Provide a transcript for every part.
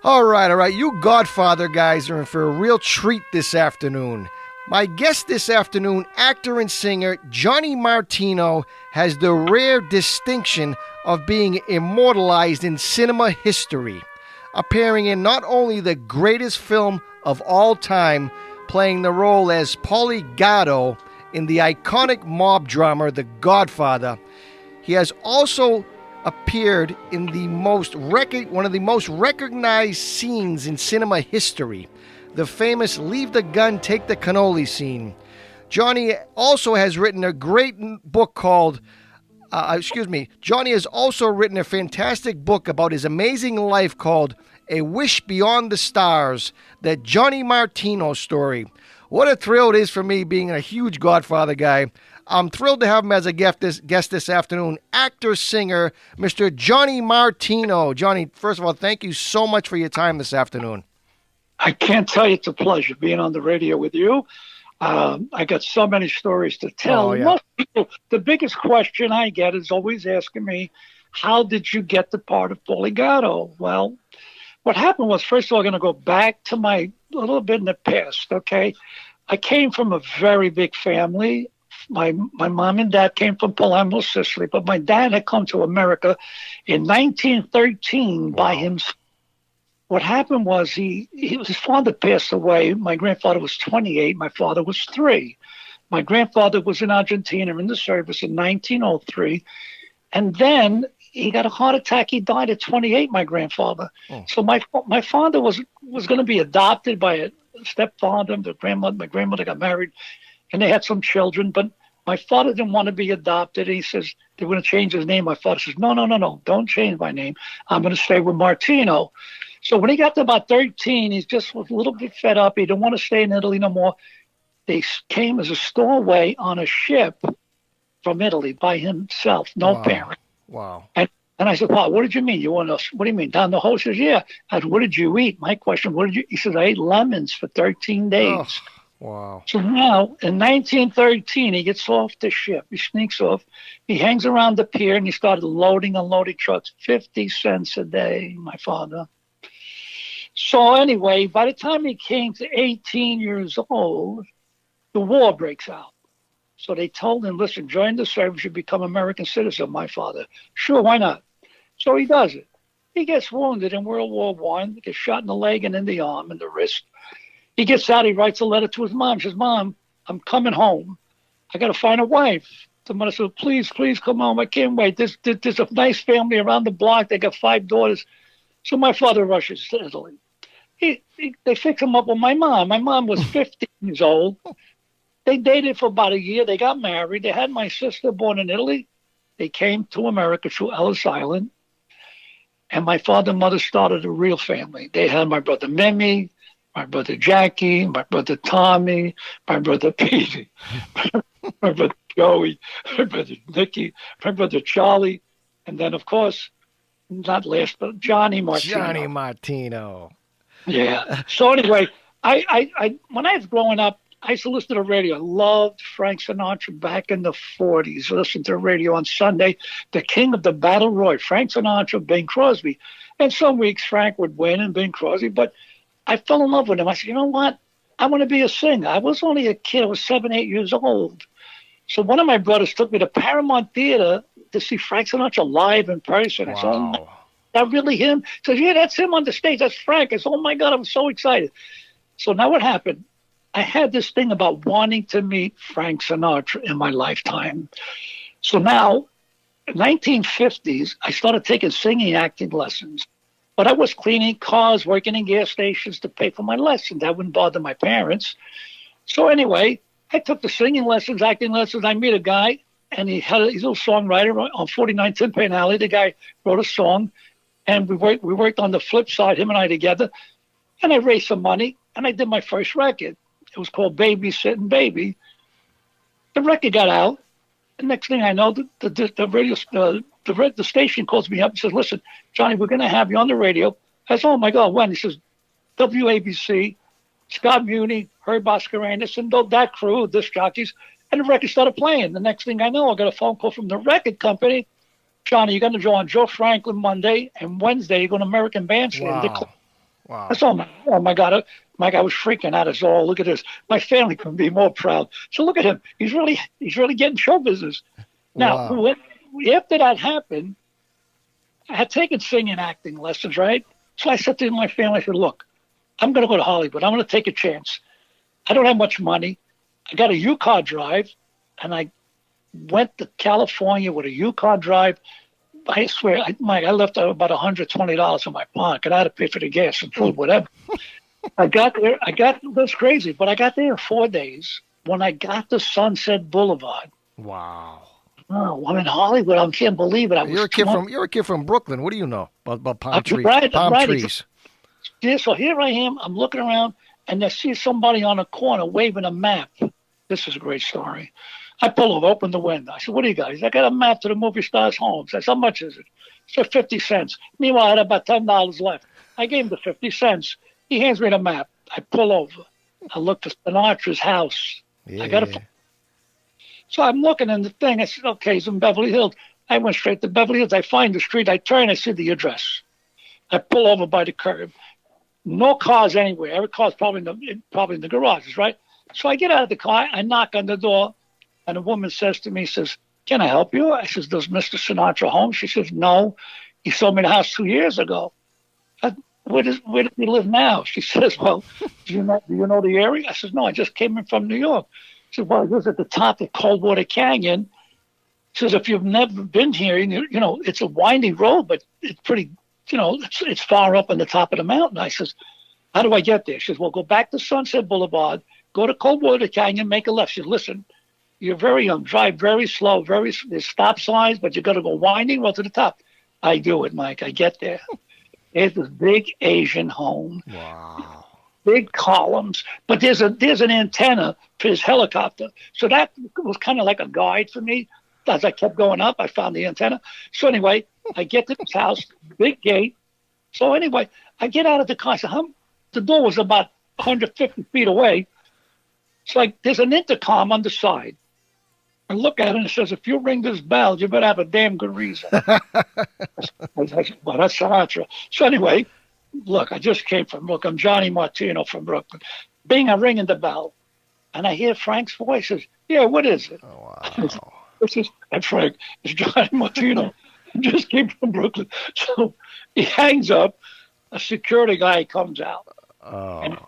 All right. You Godfather guys are in for a real treat this afternoon. My guest this afternoon, actor and singer Johnny Martino, has the rare distinction of being immortalized in cinema history, appearing in not only the greatest film of all time, playing the role as Paulie Gatto in the iconic mob drama The Godfather. He has also appeared in one of the most recognized scenes in cinema history, the famous Leave the Gun, Take the Cannoli scene. Johnny also has written a great book called, Johnny has also written a fantastic book about his amazing life called A Wish Beyond the Stars, the Johnny MARTINO Story. What a thrill it is for me being a huge Godfather guy. I'm thrilled to have him as a guest this afternoon, actor-singer, Mr. Johnny Martino. Johnny, first of all, thank you so much for your time this afternoon. I can't tell you it's a pleasure being on the radio with you. I got so many stories to tell. Oh, yeah. Most people, the biggest question I get is always asking me, how did you get the part of Paulie Gatto? Well, what happened was, first of all, I'm going to go back to a little bit in the past, okay? I came from a very big family. My mom and dad came from Palermo, Sicily, but my dad had come to America in 1913 by himself. What happened was his father passed away. My grandfather was 28. My father was 3. My grandfather was in Argentina in the service in 1903. And then he got a heart attack. He died at 28, my grandfather. Oh. So my father was going to be adopted by a stepfather. My grandmother got married, and they had some children. But my father didn't want to be adopted. He says, they're going to change his name. My father says, no, don't change my name. I'm going to stay with Martino. So when he got to about 13, he just was a little bit fed up. He didn't want to stay in Italy no more. They came as a stowaway on a ship from Italy by himself, no parent. Wow. And I said, "Wow, what did you mean? You want us? What do you mean? Down the hole?" He says, "Yeah." I said, "What did you eat?" My question, "What did you?" He says, "I ate lemons for 13 days." Oh, wow. So now, in 1913, he gets off the ship. He sneaks off. He hangs around the pier, and he started loading and unloading trucks, 50 cents a day, my father. So anyway, by the time he came to 18 years old, the war breaks out. So they told him, "Listen, join the service, you become American citizen," my father. "Sure, why not?" So he does it. He gets wounded in World War I, gets shot in the leg and in the arm and the wrist. He gets out, he writes a letter to his mom. He says, "Mom, I'm coming home. I got to find a wife." The mother said, please come home. I can't wait. There's a nice family around the block. They got 5 daughters. So my father rushes to Italy. They fix him up with my mom. My mom was 15 years old. They dated for about a year. They got married. They had my sister born in Italy. They came to America through Ellis Island. And my father and mother started a real family. They had my brother Mimi, my brother Jackie, my brother Tommy, my brother Petey, my brother Joey, my brother Nicky, my brother Charlie. And then, of course, not last, but Johnny Martino. Johnny Martino. Yeah. So anyway, I when I was growing up, I used to listen to the radio. I loved Frank Sinatra back in the 40s. I listened to the radio on Sunday. The king of the battle royal, Frank Sinatra, Bing Crosby. And some weeks Frank would win and Bing Crosby. But I fell in love with him. I said, you know what? I want to be a singer. I was only a kid. I was 7, 8 years old. So one of my brothers took me to Paramount Theater to see Frank Sinatra live in person. Wow. I said, oh, that really him? He says, yeah, that's him on the stage. That's Frank. I said, oh, my God, I'm so excited. So now what happened? I had this thing about wanting to meet Frank Sinatra in my lifetime. So now, in the 1950s, I started taking singing, acting lessons. But I was cleaning cars, working in gas stations to pay for my lessons. That wouldn't bother my parents. So anyway, I took the singing lessons, acting lessons. I met a guy, and he's a little songwriter on 49 Tin Pan Alley. The guy wrote a song, and we worked on the flip side, him and I together. And I raised some money, and I did my first record. It was called Babysitting Baby. The record got out. The next thing I know, the radio, the station calls me up and says, listen, Johnny, we're going to have you on the radio. I said, oh, my God, when? He says, WABC, Scott Muni, Herb Oscar Anderson, that crew, disc jockeys. And the record started playing. The next thing I know, I got a phone call from the record company. Johnny, you're going to join Joe Franklin Monday, and Wednesday you're going to American Bandstand. Wow. Wow. I saw, oh my God, Mike, I was freaking out. I said, oh, look at this. My family couldn't be more proud. So look at him. He's really getting show business. Now, Wow. after that happened, I had taken singing acting lessons, right? So I said to my family, I said, look, I'm going to go to Hollywood. I'm going to take a chance. I don't have much money. I got a U-Car drive, and I went to California with a U-Car drive. I swear, Mike, I left out about $120 in my pocket. I had to pay for the gas and food, whatever. I got there. That's crazy, but I got there in 4 days. When I got to Sunset Boulevard. Wow. Oh, I'm in Hollywood. I can't believe it. You're a kid from Brooklyn. What do you know about palm trees? Right, palm right. trees. Yeah, so here I am. I'm looking around, and I see somebody on a corner waving a map. This is a great story. I pull over, open the window. I said, what do you got? He said, I got a map to the movie star's homes. I said, how much is it? He said, 50 cents. Meanwhile, I had about $10 left. I gave him the 50 cents. He hands me the map. I pull over. I look for Sinatra's house. Yeah. I got to. So I'm looking in the thing. I said, okay, he's in Beverly Hills. I went straight to Beverly Hills. I find the street. I turn. I see the address. I pull over by the curb. No cars anywhere. Every car's probably in the garages, right? So I get out of the car. I knock on the door, and a woman says to me, says, can I help you? I says, does Mr. Sinatra home? She says, no. He sold me the house 2 years ago. Where does he live now? She says, well, do you know the area? I says, no, I just came in from New York. She said, well, it was at the top of Coldwater Canyon. She says, if you've never been here, it's a windy road, but it's pretty, it's far up on the top of the mountain. I says, how do I get there? She says, well, go back to Sunset Boulevard, go to Coldwater Canyon, make a left. She says, listen, you're very young, drive very slow, there's stop signs, but you got to go winding road to the top. I do it, Mike. I get there. It's this big Asian home. Wow. Big columns, but there's an antenna for his helicopter. So that was kind of like a guide for me. As I kept going up, I found the antenna. So anyway, I get to this house, big gate. So anyway, I get out of the car. I said, the door was about 150 feet away. So there's an intercom on the side. I look at it and it says, if you ring this bell, you better have a damn good reason. I said, well, that's Sinatra. So anyway, look, I'm Johnny Martino from Brooklyn. Bing, I'm ringing the bell. And I hear Frank's voice. Says, yeah, what is it? Oh, wow. That's Frank. It's Johnny Martino. I just came from Brooklyn. So he hangs up. A security guy comes out. Oh. And the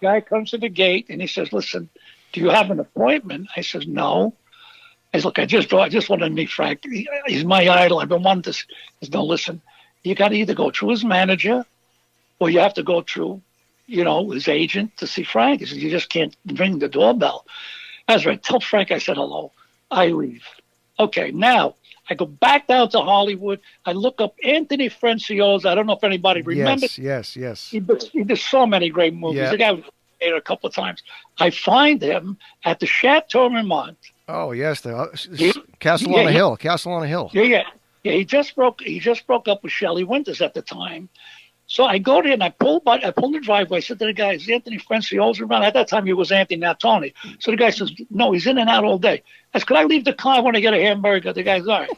guy comes to the gate and he says, listen, do you have an appointment? I says, no. I said, look, I just wanted to meet Frank. He's my idol. I've been wanting to. He says, no, listen, you got to either go through his manager or you have to go through, his agent to see Frank. He says, you just can't ring the doorbell. That's right. Tell Frank I said hello. I leave. Okay, now I go back down to Hollywood. I look up Anthony Franciosa. I don't know if anybody remembers. Yes. He did so many great movies. Yeah. The guy was there a couple of times. I find him at the Chateau Marmont. Oh, yes, Castle on a Hill. Castle on a Hill. Yeah. He just broke up with Shelley Winters at the time. So I go there and I pull the driveway. I said to the guy, is Anthony Franciosa around? At that time, he was Anthony, not Tony. So the guy says, no, he's in and out all day. I said, could I leave the car? I want to get a hamburger. The guy's all right.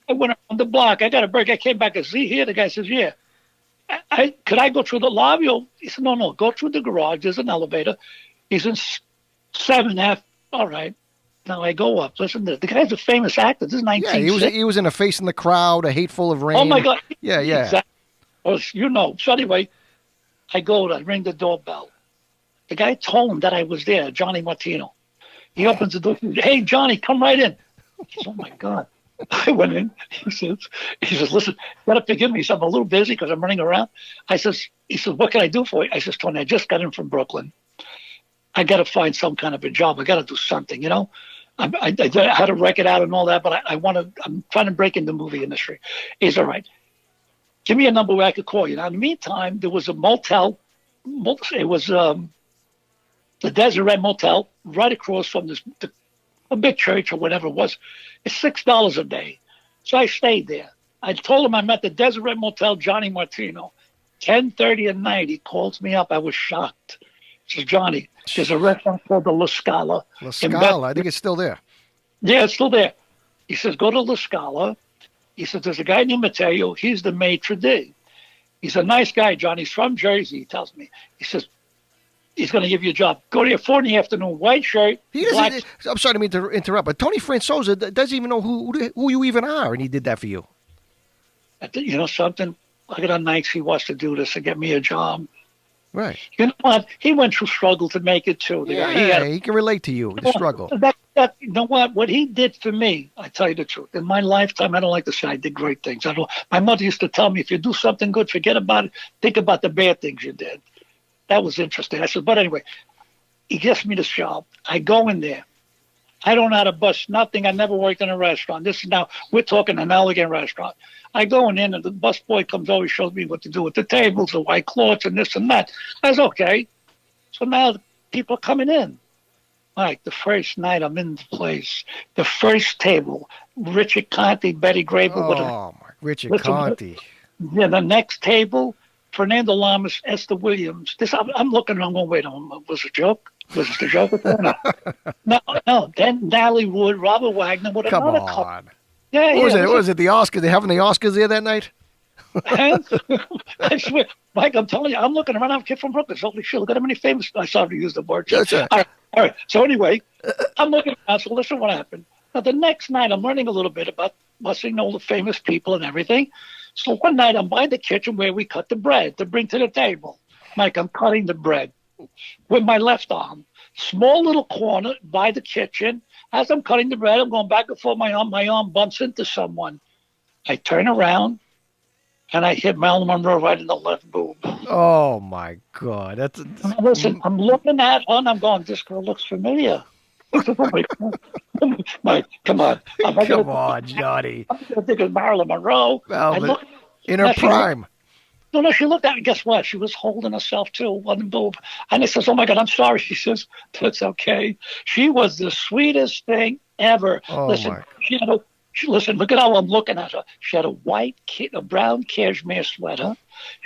I went around the block. I got a burger. I came back. Is he here? The guy says, yeah. Could I go through the lobby? He said, no, go through the garage. There's an elevator. He's in 7F. All right. Now I go up. Listen, the guy's a famous actor. This is 1960. Yeah, he was in A Face in the Crowd, A Hateful of Rain. Oh, my God. Yeah. Exactly. Well, So anyway, I ring the doorbell. The guy told him that I was there, Johnny Martino. He opens the door. He says, hey, Johnny, come right in. He says, oh, my God. I went in. He says, listen, you got to forgive me. I'm a little busy because I'm running around. He says, what can I do for you? I says, Tony, I just got in from Brooklyn. I got to find some kind of a job. I got to do something, I had a record out and all that, but I'm trying to break into the movie industry. He's all right. Give me a number where I could call you. Now, in the meantime, there was a motel. It was the Deseret Motel right across from a big church or whatever it was. It's $6 a day. So I stayed there. I told him I'm at the Deseret Motel, Johnny Martino. 10:30 at night, he calls me up. I was shocked. He says, Johnny, there's a restaurant called the La Scala. La Scala, I think it's still there. Yeah, it's still there. He says, go to La Scala. He says, there's a guy named Matteo. He's the maitre d'. He's a nice guy, John. He's from Jersey, he tells me. He says, he's going to give you a job. Go there 4 in the afternoon, white shirt. I'm sorry to interrupt, but Tony Franzosa doesn't even know who you even are, and he did that for you. You know something? Look at how nice he was to do this to get me a job. Right. You know what? He went through struggle to make it too. He can relate to you, the struggle. You know what? What he did for me, I tell you the truth. In my lifetime, I don't like to say I did great things. My mother used to tell me, if you do something good, forget about it. Think about the bad things you did. That was interesting. I said, but anyway, he gets me this job. I go in there. I don't know how to bus nothing. I never worked in a restaurant. This is now, we're talking an elegant restaurant. I go in and the bus boy comes over, shows me what to do with the tables, the white cloths, and this and that. I was okay. So now the people are coming in. Like the first night I'm in the place, the first table, Richard Conti, Betty Grable. Richard Conti. Yeah, the next table, Fernando Lamas, Esther Williams. I'm looking, I'm going, wait a minute, was it a joke? Was it a joke? No. Then Natalie Wood, Robert Wagner, what another couple. Yeah, what was it, the Oscars? They having the Oscars there that night? I swear, Mike, I'm telling you, I'm looking around. I'm a kid from Brooklyn. Holy shit, look at how many famous. I saw you use the word. That's it. All right. So anyway, I'm looking around. So listen, what happened? Now the next night, I'm learning a little bit about busing all the famous people and everything. So one night, I'm by the kitchen where we cut the bread to bring to the table. Mike, I'm cutting the bread with my left arm. Small little corner by the kitchen. As I'm cutting the bread, I'm going back and forth. My arm bumps into someone. I turn around, and I hit Marilyn Monroe right in the left boob. Oh, my God. Listen, I'm looking at her, and I'm going, this girl looks familiar. Mike, come on. Come on, Johnny. I'm going to think of Marilyn Monroe. In her prime. No, she looked at me. Guess what? She was holding herself, too, one boob. And I says, oh, my God, I'm sorry. She says, that's okay. She was the sweetest thing ever. Oh, listen, listen, look at how I'm looking at her. She had a brown cashmere sweater.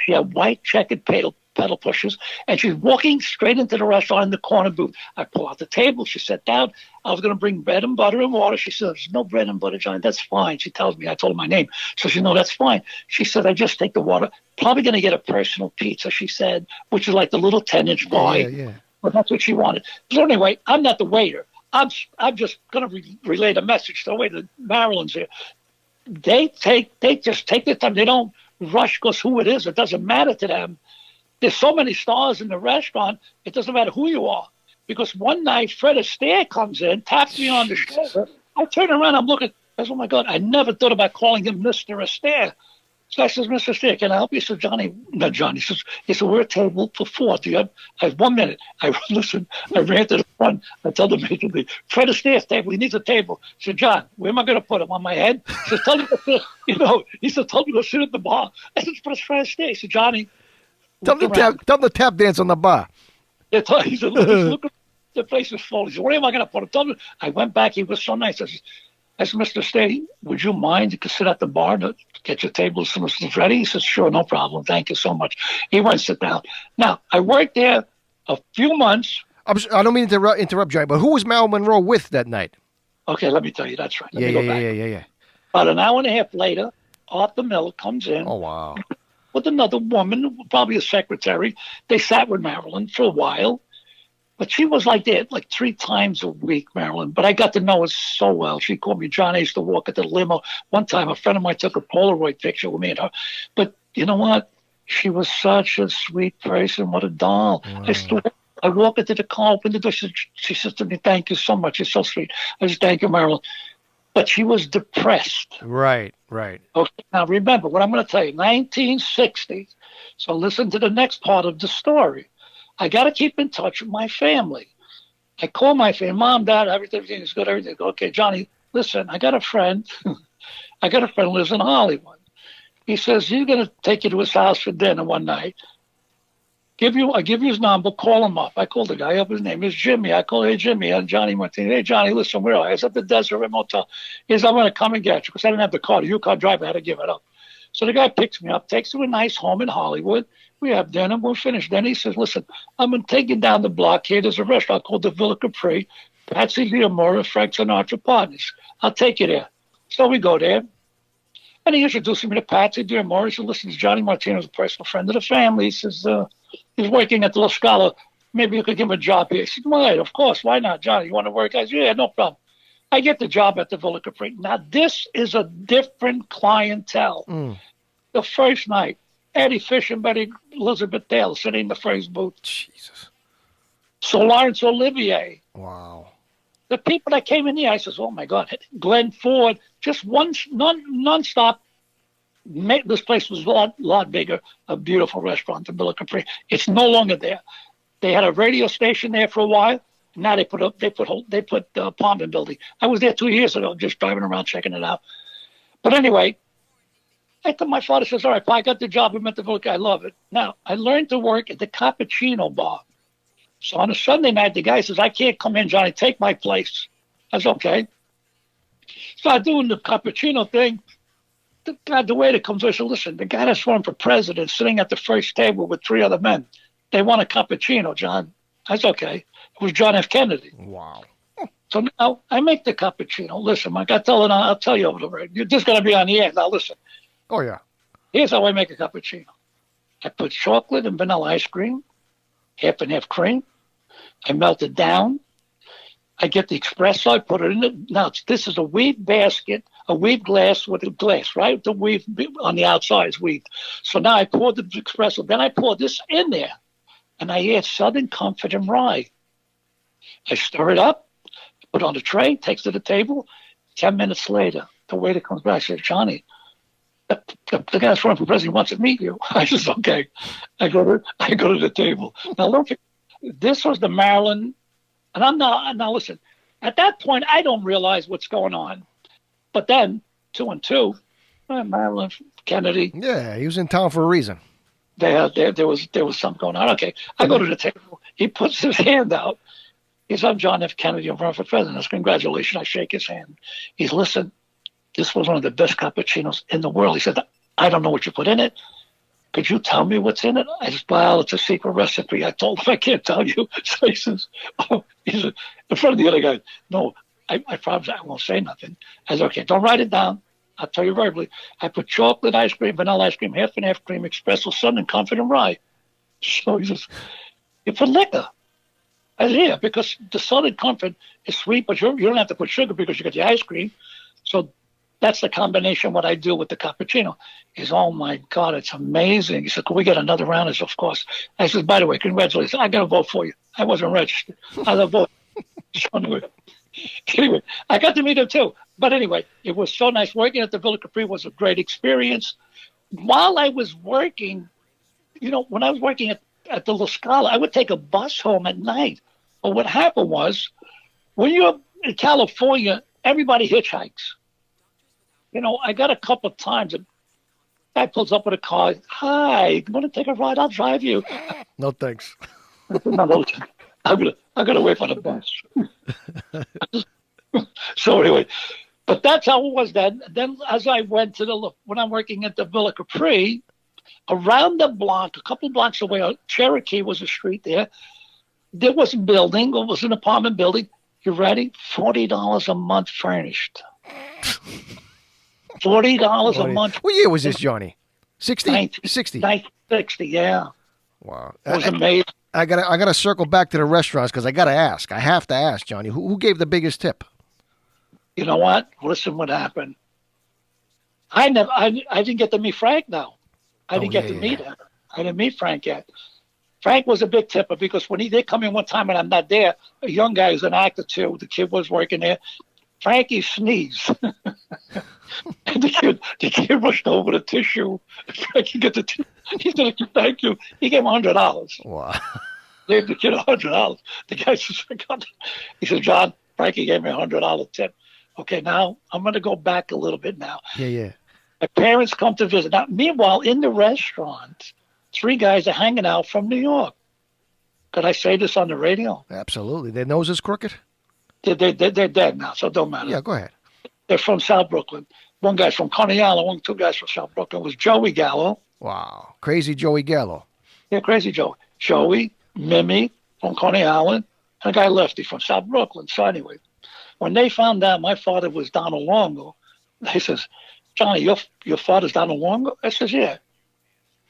She had white checkered pedal pushers. And she's walking straight into the restaurant in the corner booth. I pull out the table. She sat down. I was going to bring bread and butter and water. She said, there's no bread and butter, Johnny. That's fine. She tells me. I told her my name. So she said, no, that's fine. She said, I just take the water. Probably going to get a personal pizza, she said, which is like the little 10-inch pie. Yeah. But that's what she wanted. So anyway, I'm not the waiter. I'm just going to relay the message to the way that Marilyn's here. They just take their time. They don't rush because who it is. It doesn't matter to them. There's so many stars in the restaurant. It doesn't matter who you are. Because one night, Fred Astaire comes in, taps me on the shoulder. I turn around, I'm looking. I said, oh, my God, I never thought about calling him Mr. Astaire. So I says, Mr. Astaire, can I help you? He says, not Johnny. He says, we're a table for 4. I have 1 minute. I ran to the front. I told him, Fred Astaire's table, he needs a table. He said, John, where am I going to put him? On my head? He said, tell me to sit, tell me to sit at the bar. I said, but it's Fred Astaire. He said, Johnny. Tell him to tap dance on the bar. Yeah, he said, look, the place is full. He said, where am I going to put him? Tell me. I went back. He was so nice. I said, Mr. Astaire, would you mind? You could sit at the bar to get your table as soon as it's ready. He says, sure, no problem. Thank you so much. He went to sit down. Now, I worked there a few months. I don't mean to interrupt, Johnny, but who was Marilyn Monroe with that night? Okay, let me tell you. That's right. Let me go back. Yeah. About an hour and a half later, Arthur Miller comes in. Oh, wow. With another woman, probably a secretary. They sat with Marilyn for a while. But she was like that, like 3 times a week, Marilyn. But I got to know her so well. She called me John. I used to walk at the limo. One time, a friend of mine took a Polaroid picture with me and her. But you know what? She was such a sweet person. What a doll. Wow. I walk into the car, open the door. She says to me, thank you so much. You're so sweet. I just thank you, Marilyn. But she was depressed. Right. Okay, now remember what I'm going to tell you. 1960. So listen to the next part of the story. I got to keep in touch with my family. I call my family, Mom, Dad, everything is good, everything. Okay, Johnny, listen, I got a friend. I got a friend who lives in Hollywood. He says, he's going to take you to his house for dinner one night. I give you his number, call him up. I called the guy up, his name is Jimmy. I call, hey, Jimmy, and Johnny Martino. Hey, Johnny, listen, where are you? I was at the Desert Motel. He says, I'm going to come and get you because I didn't have the car. You can't drive. I had to give it up. So the guy picks me up, takes me to a nice home in Hollywood. We have dinner. We'll finish dinner. He says, listen, I'm going to take you down the block here. There's a restaurant called the Villa Capri. Patsy Leomore and Frank Sinatra partners. I'll take you there. So we go there. And he introduced me to Patsy Dear Morris. He said, listen, Johnny Martino's a personal friend of the family. He says, he's working at the La Scala. Maybe you could give him a job here. He said, right, of course. Why not, Johnny? You want to work? I said, yeah, no problem. I get the job at the Villa Capri. Now, this is a different clientele. The first night, Eddie Fish and Betty Elizabeth Dale sitting in the first booth. Jesus. So Laurence Olivier. Wow. The people that came in here, I says, oh, my God. Glenn Ford, just one nonstop. This place was a lot bigger, a beautiful restaurant, the Villa Capri. It's no longer there. They had a radio station there for a while. Now they put the apartment building. I was there 2 years ago, just driving around checking it out. But anyway, I thought my father says, all right, Pa, I got the job. I'm at the Villa. I love it. Now, I learned to work at the Cappuccino bar. So on a Sunday night, the guy says, I can't come in, Johnny. Take my place. I said, okay. Start doing the Cappuccino thing. The waiter comes over and says, listen, the guy that's running for president sitting at the first table with 3 other men. They want a cappuccino, John. That's okay. It was John F. Kennedy. Wow. So now I make the cappuccino. Listen, Mike, I'll tell you over the radio. You're just going to be on the air. Now listen. Oh, yeah. Here's how I make a cappuccino. I put chocolate and vanilla ice cream, half and half cream. I melt it down. I get the espresso. I put it in it. Now, this is a weave basket, a weave glass with a glass, right? The weave on the outside is weaved. So now I pour the espresso. Then I pour this in there. And I add Southern Comfort and rye. I stir it up, put it on the tray, takes it to the table. 10 minutes later, the waiter comes back and says, Johnny, the guy that's running for president wants to meet you. I says, okay. I go to the table. Now, look, this was the Maryland, and now listen, at that point, I don't realize what's going on. But then, 2 and 2, Maryland, Kennedy. Yeah, he was in town for a reason. There was something going on. Okay, I go to the table. He puts his hand out. He says, I'm John F. Kennedy. I'm running for president. Congratulations. I shake his hand. He's, listen, this was one of the best cappuccinos in the world. He said, I don't know what you put in it. Could you tell me what's in it? I said, well, it's a secret recipe. I told him I can't tell you. So he says, in front of the other guy, no, I promise I won't say nothing. I said, okay, don't write it down. I'll tell you verbally. I put chocolate ice cream, vanilla ice cream, half and half cream, espresso, Southern Comfort, and rye. So he says, you put liquor. I said, yeah, because the Southern Comfort is sweet, but you don't have to put sugar because you got the ice cream. So that's the combination what I do with the cappuccino. He says, oh, my God, it's amazing. He said, can we get another round? I said, of course. I said, by the way, congratulations. I got to vote for you. I wasn't registered. I got to vote. Anyway, I got to meet him too. But anyway, it was so nice. Working at the Villa Capri was a great experience. While I was working, when I was working at the La Scala, I would take a bus home at night. But what happened was, when you're in California, everybody hitchhikes. I got a couple of times. A guy pulls up with a car. Hi, you want to take a ride? I'll drive you. No, thanks. No, I'm gonna wait for the bus. So anyway, but that's how it was then. Then as I went when I'm working at the Villa Capri, around the block, a couple blocks away, Cherokee was a street there. There was a building. It was an apartment building. You ready? $40 a month furnished. $40 a month. What year was this, Johnny? 60? 1960, yeah. Wow. It was amazing. I gotta circle back to the restaurants because I gotta ask. I have to ask, Johnny. Who gave the biggest tip? You know what? Listen, what happened? I didn't get to meet Frank now. I didn't get to meet him. I didn't meet Frank yet. Frank was a big tipper because when he did come in one time and I'm not there, a young guy who's an actor too, the kid was working there. Frankie sneezed. And the kid rushed over the tissue. Frankie got the tissue. He said, thank you. He gave him $100. Wow. Gave the kid $100. The guy says, he said, John, Frankie gave me a $100 tip. Okay, now I'm going to go back a little bit now. Yeah. My parents come to visit. Now, meanwhile, in the restaurant, 3 guys are hanging out from New York. Could I say this on the radio? Absolutely. Their nose is crooked? They're dead now, so it don't matter. Yeah, go ahead. They're from South Brooklyn. One guy's from Coney Island, 2 guys from South Brooklyn. It was Joey Gallo. Wow. Crazy Joey Gallo. Yeah, crazy Joey. Joey, Mimi from Coney Island, and a guy Lefty from South Brooklyn. So anyway, when they found out my father was Donald Longo, they says, Johnny, your father's down in Long. I says, yeah.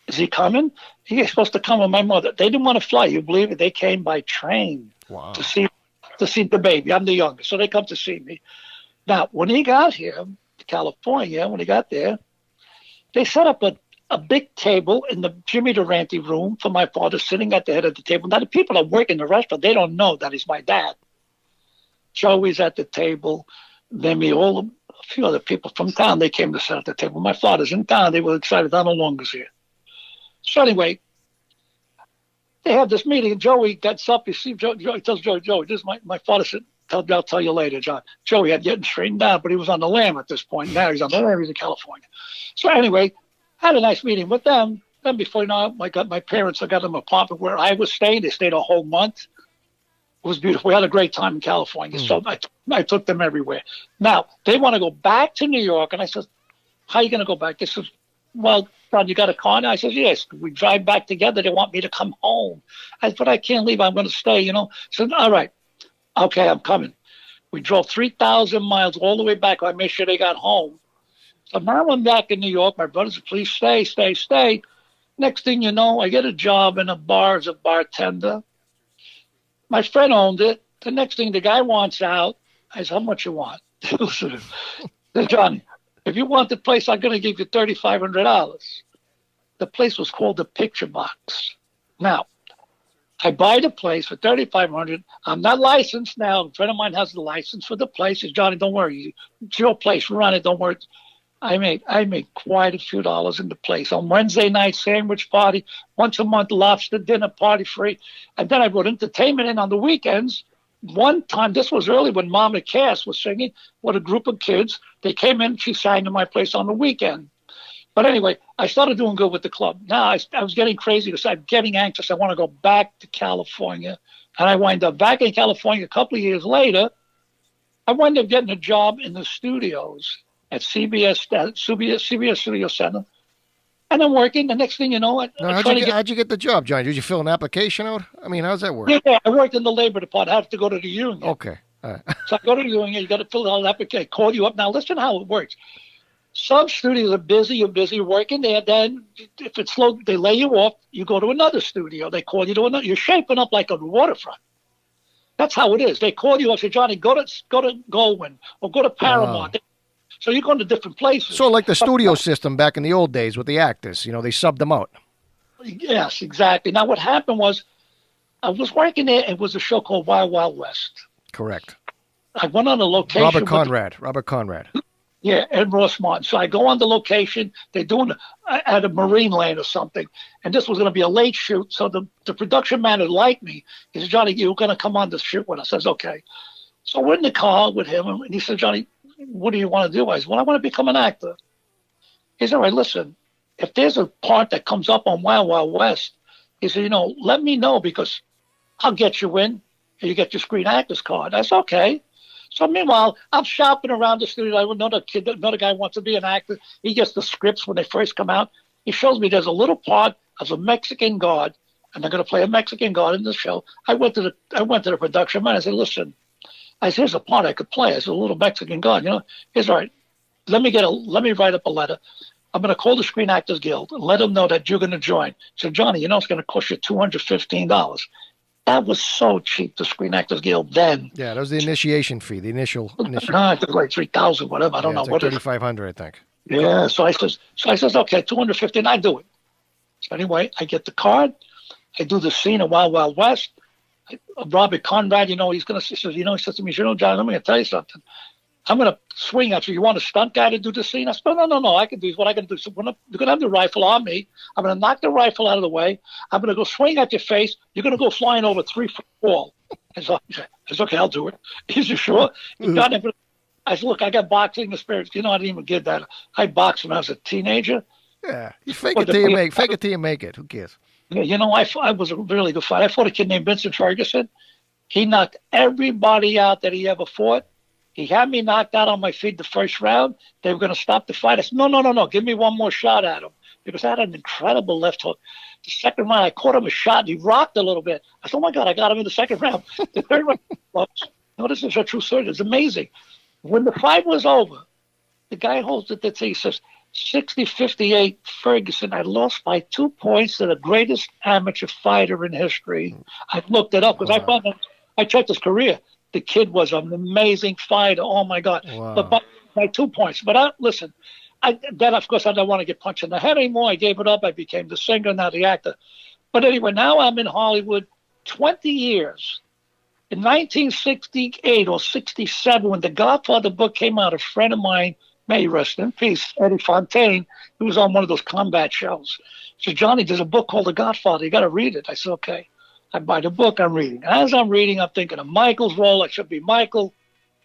Is he coming? He's supposed to come with my mother. They didn't want to fly. You believe it? They came by train to see the baby. I'm the youngest, so they come to see me. Now, when he got here to California, when he got there, they set up a big table in the Jimmy Durante room for my father, sitting at the head of the table. Now, the people that work in the restaurant, they don't know that he's my dad. Joey's at the table. Then a few other people from town, they came to sit at the table. My father's in town. They were excited. I no longer here. So anyway, they have this meeting, and Joey gets up. You see, Joey tells Joey, this is my father said, I'll tell you later, John. Joey had getting straightened out, but he was on the lam at this point. Now he's on the lam. He's in California. So anyway, I had a nice meeting with them. Then before you know, I got my parents. I got them an apartment where I was staying. They stayed a whole month. It was beautiful. We had a great time in California. So I took them everywhere. Now, they want to go back to New York. And I said, how are you going to go back? They said, well, Ron, you got a car now? I said, yes. We drive back together. They want me to come home. I said, but I can't leave. I'm going to stay, I said, all right. Okay, I'm coming. We drove 3,000 miles all the way back. I made sure they got home. So now I'm back in New York. My brother said, please stay. Next thing you know, I get a job in a bar as a bartender. My friend owned it. The next thing, the guy wants out. I said, how much you want? Listen, Johnny, if you want the place, I'm going to give you $3,500. The place was called the Picture Box. Now, I buy the place for $3,500. I'm not licensed now. A friend of mine has the license for the place. He says, Johnny, don't worry. It's your place. Run it. Don't worry. I made quite a few dollars in the place. On Wednesday night, sandwich party. Once a month, lobster dinner party free. And then I brought entertainment in on the weekends. One time, this was early when Mama Cass was singing with a group of kids. They came in. She sang in my place on the weekend. But anyway, I started doing good with the club. Now I was getting crazy because I'm getting anxious. I want to go back to California. And I wind up back in California a couple of years later. I wind up getting a job in the studios at CBS Studio Center. And I'm working. The next thing you know, how'd you get the job, Johnny? Did you fill an application out? I mean, how's that work? Yeah, I worked in the labor department. I have to go to the union. Okay. All right. So I go to the union. You got to fill out an application. Call you up. Now, listen how it works. Some studios are busy. You're busy working there. Then if it's slow, they lay you off. You go to another studio. They call you to another. You're shaping up like on the waterfront. That's how it is. They call you up. Say, Johnny, go to Goldwyn or go to Paramount. So you're going to different places. So like the studio system back in the old days with the actors, they subbed them out. Yes, exactly. Now what happened was I was working there. It was a show called Wild Wild West. Correct. I went on a location. Robert Conrad. Yeah, and Ross Martin. So I go on the location. They're doing at a marine land or something. And this was going to be a late shoot. So the production manager liked me. He said, Johnny, you're going to come on the shoot with us. I says, okay. So we're in the car with him. And he said, Johnny, what do you want to do? I said, well, I want to become an actor. He said, all right, listen, if there's a part that comes up on Wild Wild West, he said, let me know because I'll get you in and you get your Screen Actors card. I said, okay. So meanwhile, I'm shopping around the studio. Another guy wants to be an actor. He gets the scripts when they first come out. He shows me there's a little part as a Mexican guard, and they're going to play a Mexican guard in the show. I went to the production man. I said, listen, here's a part I could play as a little Mexican guard. He's all right. Let me write up a letter. I'm going to call the Screen Actors Guild and let them know that you're going to join. So Johnny, it's going to cost you $215. That was so cheap, the Screen Actors Guild then. Yeah, that was the initiation fee, the initial. No, it was like $3,000, whatever. I don't know what. $3,500, I think. Yeah, so I says, okay, $215. I do it. So anyway, I get the card. I do the scene of Wild Wild West. Robert Conrad, he says to me, John, I'm going to tell you something. I'm going to swing at you. You want a stunt guy to do the scene? I said, no. I can do what I can do. So you're going to have the rifle on me. I'm going to knock the rifle out of the way. I'm going to go swing at your face. You're going to go flying over 3-foot wall. I said, okay, I'll do it. He said, sure. I said, look, I got boxing experience. I didn't even get that. I boxed when I was a teenager. Yeah, you fake it till you make it. Who cares? Yeah, I was a really good fighter. I fought a kid named Vincent Ferguson. He knocked everybody out that he ever fought. He had me knocked out on my feet the first round. They were going to stop the fight. I said, no. Give me one more shot at him. Because I had an incredible left hook. The second round, I caught him a shot. And he rocked a little bit. I said, oh, my God, I got him in the second round. The third round, this is a true story. It's amazing. When the fight was over, The guy holds it. He says 60-58 Ferguson. I lost by 2 points to the greatest amateur fighter in history. I looked it up because I found out. I checked his career. The kid was an amazing fighter. Oh my God! Wow. But by 2 points. But listen, then of course I don't want to get punched in the head anymore. I gave it up. I became the singer, not the actor. But anyway, now I'm in Hollywood 20 years. In 1968 or 67, when the Godfather book came out, a friend of mine, may he rest in peace, Eddie Fontaine, who was on one of those combat shows, said, Johnny, there's a book called The Godfather. You got to read it. I said, okay. I buy the book, I'm reading. As I'm reading, I'm thinking of Michael's role. I should be Michael.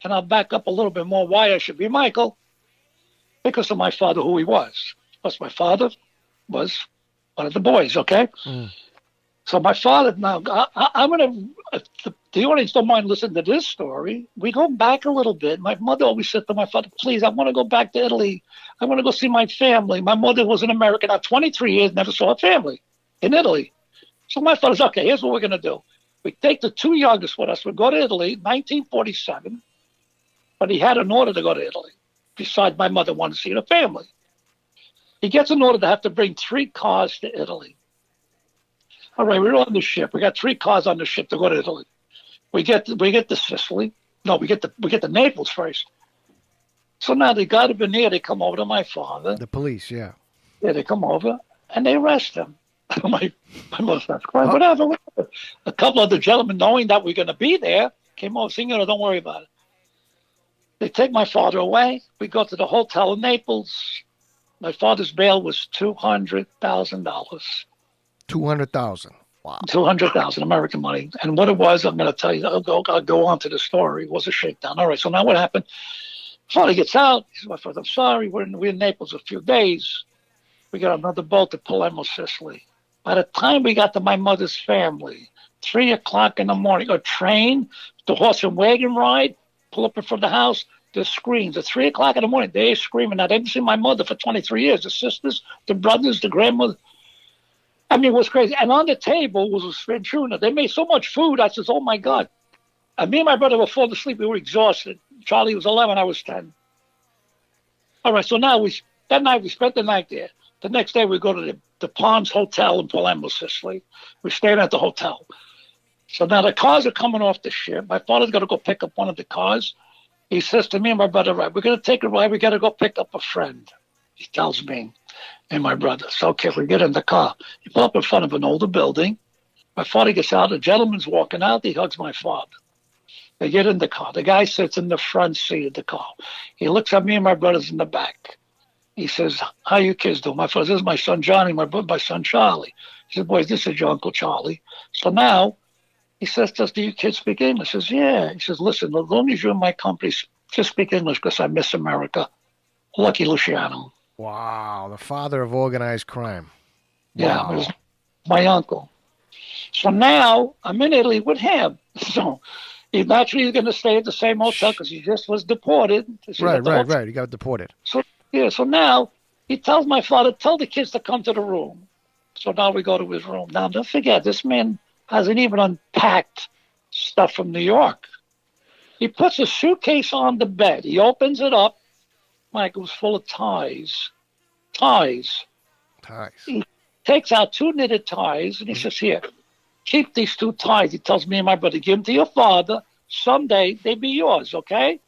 And I'll back up a little bit more why I should be Michael. Because of my father, who he was. Because my father was one of the boys, okay? Mm. So my father, now, I'm going to, the audience don't mind listening to this story. We go back a little bit. My mother always said to my father, please, I want to go back to Italy. I want to go see my family. My mother was an American. Now, 23 years, never saw a family in Italy. So my father's, okay, here's what we're going to do. We take the two youngest with us. We go to Italy, 1947. But he had an order to go to Italy. Besides, my mother wanted to see the family. He gets an order to have to bring 3 cars to Italy. All right, we're on the ship. We got 3 cars on the ship to go to Italy. We get to Sicily. No, we get to Naples first. So now they got to Veneer. They come over to my father. The police, yeah. Yeah, they come over and they arrest him. my mother starts crying. Whatever. A couple of the gentlemen, knowing that we're going to be there, came over saying, don't worry about it. They take my father away. We go to the hotel in Naples. My father's bail was $200,000. $200,000. Wow. $200,000 American money. And what it was, I'm going to tell you. I'll go on to the story. It was a shakedown. All right. So now what happened? Father gets out. He says, my father, I'm sorry. We're in Naples a few days. We got another boat to Palermo, Sicily. By the time we got to my mother's family, 3 o'clock in the morning, a train, the horse and wagon ride, pull up in front of the house, the screams. At 3 o'clock in the morning, they're screaming. Now, they didn't see my mother for 23 years. The sisters, the brothers, the grandmother. I mean, it was crazy. And on the table was a spanchuna. They made so much food. I says, oh, my God. And me and my brother were falling asleep. We were exhausted. Charlie was 11. I was 10. All right, so now that night we spent the night there. The next day we go to the Palms Hotel in Palermo, Sicily. We're staying at the hotel. So now the cars are coming off the ship. My father's going to go pick up one of the cars. He says to me and my brother, right, we're going to take a ride. We got to go pick up a friend. He tells me and my brother. So, okay, we get in the car. He pull up in front of an older building. My father gets out. The gentleman's walking out. He hugs my father. They get in the car. The guy sits in the front seat of the car. He looks at me and my brother's in the back. He says, how you kids doing? My father, this is my son Johnny, my son Charlie. He says, boys, this is your Uncle Charlie. So now, he says, do you kids speak English? I says, yeah. He says, listen, as long as you're in my company, just speak English because I miss America. Lucky Luciano. Wow, the father of organized crime. Yeah, wow. It was my uncle. So now, I'm in Italy with him. So he naturally is going to stay at the same hotel because he just was deported. Right. He got deported. So now he tells my father, tell the kids to come to the room. So now we go to his room. Now, don't forget, this man hasn't even unpacked stuff from New York. He puts a suitcase on the bed. He opens it up. Mike, it was full of ties. He takes out 2 knitted ties, and he says, here, keep these 2 ties. He tells me and my brother, give them to your father. Someday they be yours, okay?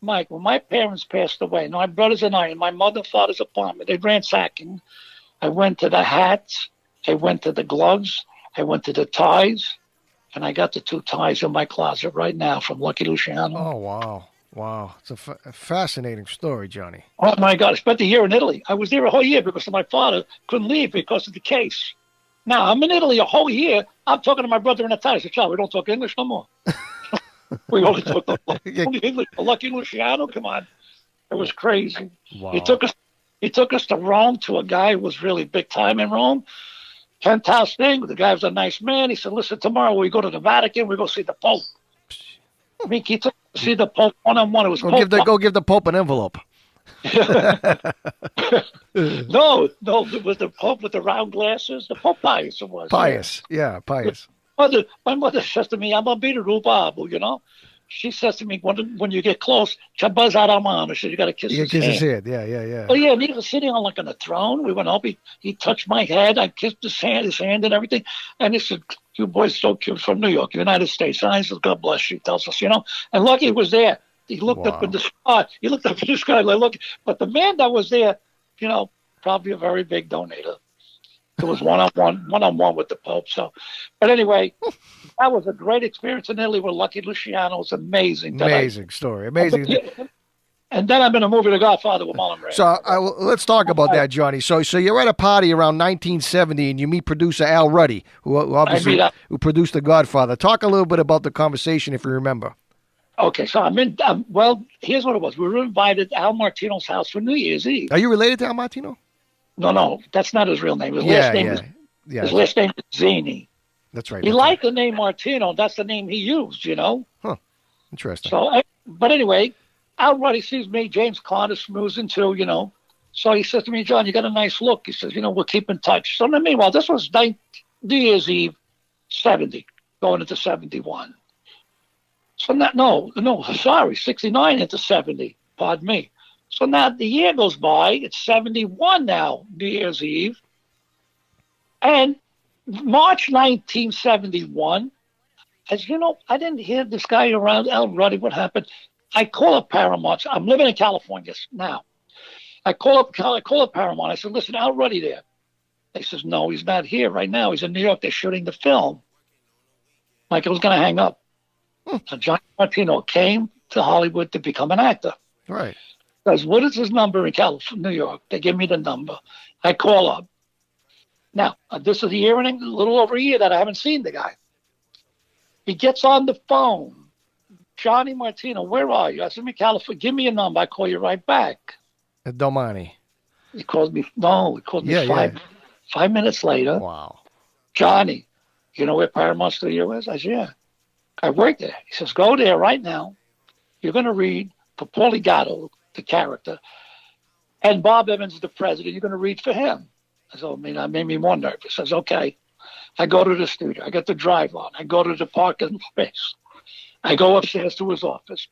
Mike, when my parents passed away, my brothers and I, in my mother and father's apartment, they ransacking. I went to the hats. I went to the gloves. I went to the ties. And I got the 2 ties in my closet right now from Lucky Luciano. Oh, wow. Wow. It's a fascinating story, Johnny. Oh, my God. I spent a year in Italy. I was there a whole year because my father couldn't leave because of the case. Now, I'm in Italy a whole year. I'm talking to my brother in Italian. I said, Charlie, we don't talk English no more. We only talk English. Lucky Luciano, come on. It was crazy. Wow. He took us to Rome, to a guy who was really big time in Rome. Penthouse thing. The guy was a nice man. He said, listen, tomorrow we go to the Vatican. We go see the Pope. I mean, he took us to see the Pope one-on-one. It was go give the Pope an envelope. No, it was the Pope with the round glasses. The Pope Pius it was. Pius. Yeah, Pius. My mother says to me, I'm going to be the Rubabu, you know. she says to me, when you get close, buzz out our mom. She said, you got to kiss his hand. His head. Yeah. Oh, yeah, and he was sitting on like on a throne. We went up. He touched my head. I kissed his hand and everything. And he said, you boys so cute from New York, United States. And I said, God bless you, he tells us, And Lucky was there. He looked up in the sky. He looked up in the sky like, look. But the man that was there, probably a very big donator. It was one-on-one with the Pope. So, but anyway, that was a great experience in Italy with Lucky Luciano. It was amazing. Amazing story. Amazing. And then I'm in a movie, The Godfather, with Marlon Brando. So let's talk about that, Johnny. So you're at a party around 1970, and you meet producer Al Ruddy, who obviously who produced The Godfather. Talk a little bit about the conversation, if you remember. Okay, so well, here's what it was. We were invited to Al Martino's house for New Year's Eve. Are you related to Al Martino? No, that's not his real name. His last name is Zini. That's right. He liked the name Martino. That's the name he used, Huh. Interesting. So, but anyway, Al Ruddy sees me, James Conner, smoozing too, So he says to me, John, you got a nice look. He says, we'll keep in touch. So meanwhile, this was New Year's Eve, 70, going into 71. So no, sorry, 69 into 70. Pardon me. So now the year goes by. It's 71 now, New Year's Eve. And March 1971, as you know, I didn't hear this guy around, Al Ruddy, what happened. I call up Paramount. I'm living in California now. I call up Paramount. I said, listen, Al Ruddy there. They says, no, he's not here right now. He's in New York. They're shooting the film. Like I was going to hang up. So Johnny Martino came to Hollywood to become an actor. Right. Because what is his number in California, New York? They give me the number. I call up. Now, this is a little over a year that I haven't seen the guy. He gets on the phone. Johnny Martino, where are you? I said, I'm in California. Give me a number. I call you right back. Domani. He called me. No, he called me 5 minutes later. Wow. Johnny, you know where Paramount Studio is? I said, yeah. I work there. He says, go there right now. You're going to read for Paulie Gatto, the character, and Bob Evans, the president. You're going to read for him. I said, that made me more nervous. He says, okay. I go to the studio. I get the drive on. I go to the parking space. I go upstairs to his office.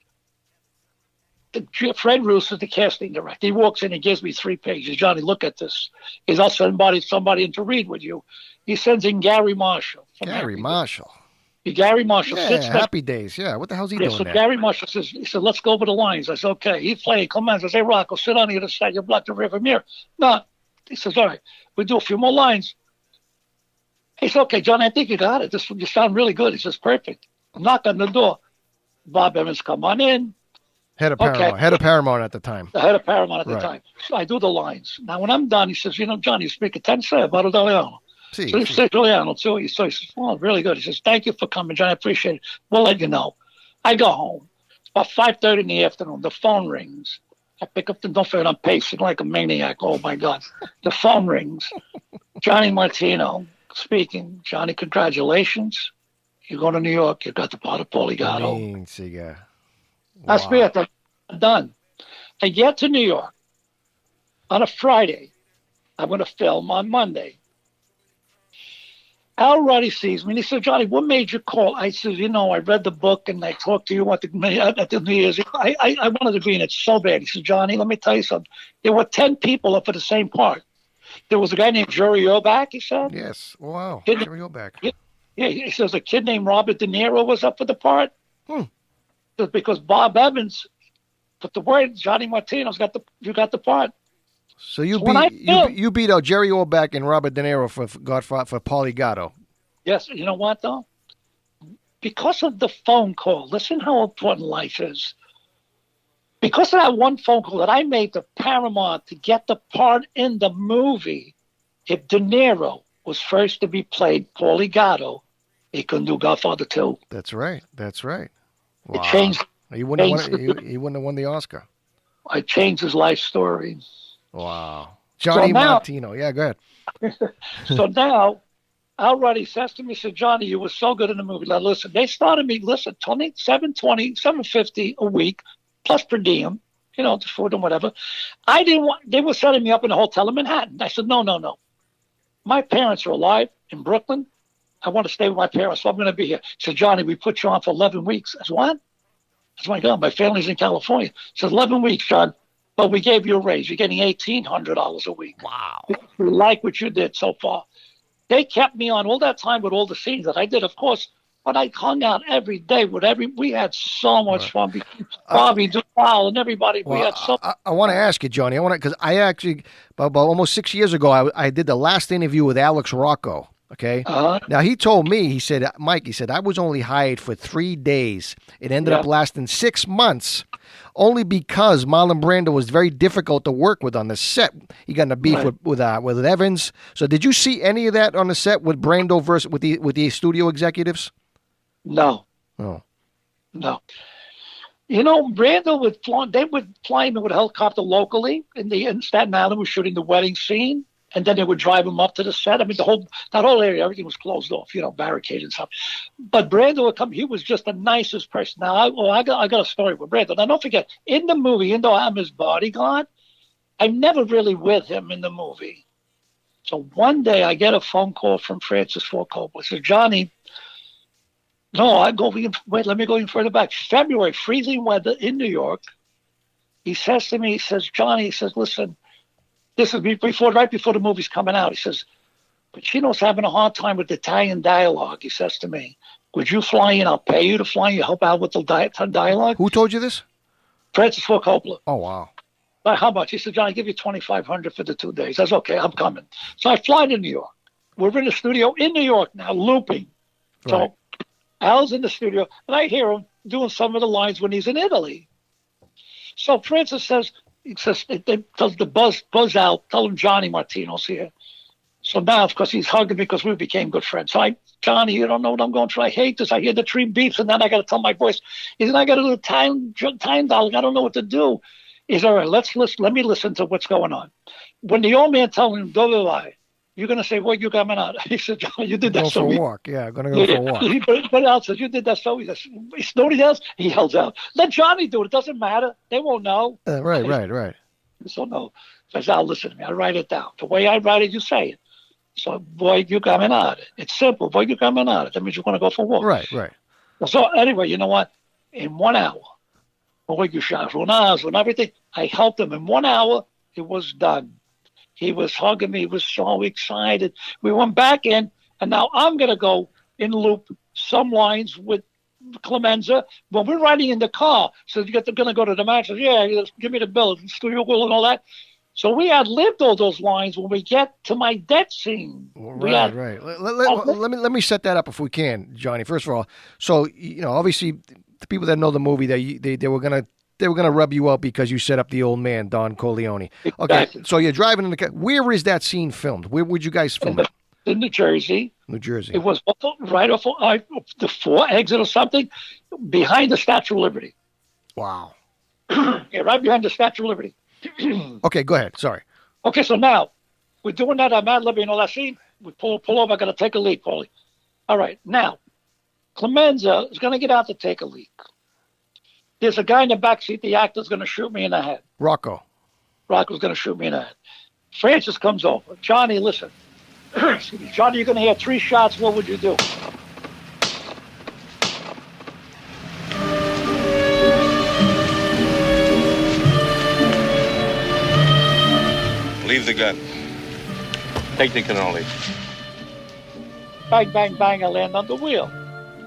Fred Roos is the casting director. He walks in and gives me 3 pages. Johnny, look at this. He's I'll send somebody in to read with you. He sends in Gary Marshall. Gary Marshall. Gary Marshall sits there. Happy Days. Yeah, what the hell's he doing there? Gary Marshall says, let's go over the lines. I said, okay. He's playing. Come on. I says, hey, Rocco, sit on the other side. You block the river mirror. No. He says, all right. We do a few more lines. He said, okay, John, I think you got it. You sound really good. He says, perfect. Knock on the door. Bob Evans, come on in. Head of Paramount. Okay. Head of Paramount at the time. The head of Paramount at the time. So I do the lines. Now, when I'm done, he says, John, you speak Italian, about Italiano. So he says, Italiano too. So he says, well, really good. He says, thank you for coming, John. I appreciate it. We'll let you know. I go home. It's about 5:30 in the afternoon. The phone rings. I pick up the phone. I'm pacing like a maniac. Oh, my God. The phone rings. Johnny Martino speaking. Johnny, congratulations. You go to New York. You got the part of Paulie Gatto. Wow. That's it. I'm done. I get to New York on a Friday. I'm going to film on Monday. Al Ruddy sees me and he said, Johnny, what made you call? I said, I read the book and I talked to you at the New Year's. I wanted to be in it so bad. He said, Johnny, let me tell you something. There were 10 people up for the same part. There was a guy named Jerry Orbach, he said. Yes. Wow. Jerry Orbach. Yeah, he says a kid named Robert De Niro was up for the part. Because Bob Evans put the word, Johnny Martino's you got the part. So you beat out Jerry Orbach and Robert De Niro for Godfather for Paulie Gatto. Yes, you know what though? Because of the phone call, listen how important life is. Because of that one phone call that I made to Paramount to get the part in the movie, if De Niro was first to be played Paulie Gatto, he couldn't do Godfather 2. That's right. Wow. It changed. He wouldn't have won the Oscar. I changed his life story. Wow. Johnny Martino. Yeah, go ahead. So now, Al Ruddy says to me, he said, Johnny, you were so good in the movie. Now, listen, they started me, $750 a week, plus per diem, the food and whatever. They were setting me up in a hotel in Manhattan. I said, no. My parents are alive in Brooklyn. I want to stay with my parents, so I'm going to be here. He said, Johnny, we put you on for 11 weeks. I said, what? said, my God, my family's in California. He said, 11 weeks, John, but we gave you a raise. You're getting $1,800 a week. Wow. We like what you did so far. They kept me on all that time with all the scenes that I did, of course. But I hung out every day with we had so much fun. Bobby Duvall and everybody. Well, we had so. I want to ask you, Johnny. Because I actually about almost 6 years ago, I did the last interview with Alex Rocco. Okay. Now he told me, he said, Mike, he said I was only hired for 3 days. It ended up lasting 6 months, only because Marlon Brando was very difficult to work with on the set. He got in a beef with Evans. So did you see any of that on the set with Brando versus with the studio executives? No. Oh. No. You know, Brando would fly him with a helicopter locally in Staten Island. Was shooting the wedding scene, and then they would drive him up to the set. I mean, that whole area, everything was closed off, barricaded and stuff. But Brando would come. He was just the nicest person. Now, I got a story with Brando. Now, don't forget, in the movie, even though I'm his bodyguard, I'm never really with him in the movie. So one day, I get a phone call from Francis Ford Coppola. He says, Johnny. No, wait, let me go even further back. February, freezing weather in New York. He says to me, he says, Johnny, he says, listen, this is right before the movie's coming out. He says, Pacino's having a hard time with Italian dialogue, he says to me. Would you fly in? I'll pay you to fly in. You help out with the dialogue. Who told you this? Francis Ford Coppola. Oh, wow. But how much? He said, Johnny, I'll give you $2,500 for the 2 days. I said, okay, I'm coming. So I fly to New York. We're in the studio in New York now, looping. Right. So Al's in the studio, and I hear him doing some of the lines when he's in Italy. So Francis says, they tells the buzz out, tell him Johnny Martino's here. So now, of course, he's hugging me because we became good friends. So Johnny, you don't know what I'm going through. I hate this. I hear the tree beeps, and then I got to tell my voice. He said, I got to do time dialogue. I don't know what to do. He said, all right, let's listen. Let me listen to what's going on. When the old man tells him, go to lie. You're going to say, what, you coming out? He said, John, you did that go so for a walk. Yeah, going to go for a walk. But Al says, you did that so. He says, nobody else. He yells out, let Johnny do it. It doesn't matter. They won't know. Right. So no. So I said, Al, listen to me. I write it down. The way I write it, you say it. So, boy, you coming out. It's simple. Boy, you coming out. That means you're going to go for a walk. Right. So anyway, you know what? In 1 hour, boy, you shot and everything. I helped him. In 1 hour, it was done. He was hugging me. He was so excited. We went back in, and now I'm going to go in loop some lines with Clemenza. When we're riding in the car, so you're going to go to the match. Yeah, give me the bill, studio bill and all that. So we had lived all those lines when we get to my death scene. Right. Let me set that up if we can, Johnny. First of all, so obviously the people that know the movie, they were gonna rub you out because you set up the old man, Don Corleone. Okay, exactly. So you're driving in the car. Where is that scene filmed? Where would you guys film it? In New Jersey. New Jersey. It was right off the 4 exit or something, behind the Statue of Liberty. Wow. Yeah, right behind the Statue of Liberty. Okay, go ahead. Sorry. Okay, so now we're doing that. I'm ad-libbing all that scene. We pull over. I got to take a leak, Paulie. All right, now Clemenza is going to get out to take a leak. There's a guy in the back seat. The actor's going to shoot me in the head. Rocco's going to shoot me in the head. Francis comes over. Johnny, listen. Excuse me. Johnny, you're going to hear 3 shots. What would you do? Leave the gun. Take the cannoli. Bang, bang, bang. I land on the wheel.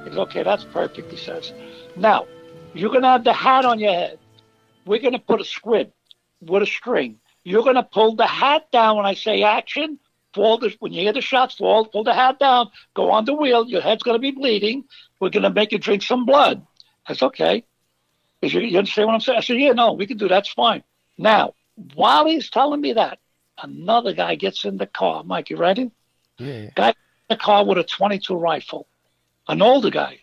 He says, okay, that's perfect, he says. Now, you're going to have the hat on your head. We're going to put a squid with a string. You're going to pull the hat down when I say action. When you hear the shots, pull the hat down. Go on the wheel. Your head's going to be bleeding. We're going to make you drink some blood. That's okay. You understand what I'm saying? I said, yeah, no, we can do that. That's fine. Now, while he's telling me that, another guy gets in the car. Mike, you ready? Yeah. Guy in the car with a .22 rifle. An older guy.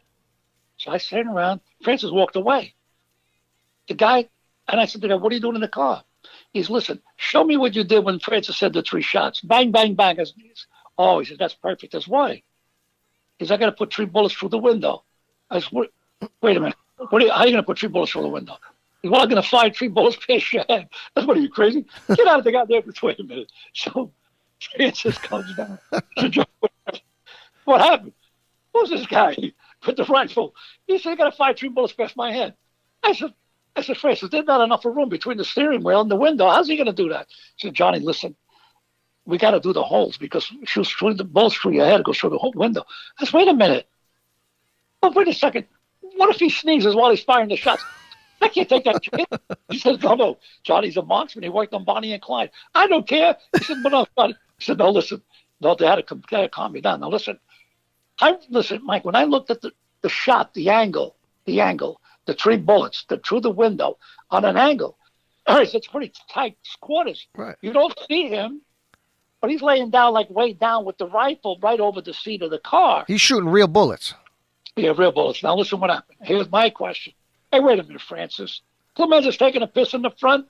So I turned around. Francis walked away. The guy, and I said to him, what are you doing in the car? He's, listen, show me what you did when Francis said the 3 shots. Bang, bang, bang. He said, that's perfect. That's why. He said, I got to put 3 bullets through the window. I said, wait a minute. How are you going to put 3 bullets through the window? He said, well, I'm going to fire 3 bullets past your head. That's what, are you crazy? Get out of the goddamn, wait a minute. So Francis comes down. What happened? Who's this guy with the rifle? He said, I got to fire 3 bullets past my head. I said, Francis, there's not enough room between the steering wheel and the window. How's he going to do that? He said, Johnny, listen, we got to do the holes because she'll through the bolts through your head, goes through the whole window. I said, wait a minute. Oh, wait a second. What if he sneezes while he's firing the shots? I can't take that chance. He says, no, Johnny's a marksman. He worked on Bonnie and Clyde. I don't care. He said, but no, Johnny. He said, no, listen. No, they had to calm me down. Now, listen. Listen, Mike, when I looked at the shot, the angle, the 3 bullets through the window on an angle, it's pretty tight quarters. Right. You don't see him, but he's laying down, like way down with the rifle right over the seat of the car. He's shooting real bullets. Yeah, real bullets. Now, listen what happened. Here's my question. Hey, wait a minute, Francis. Clemenza's taking a piss in the front.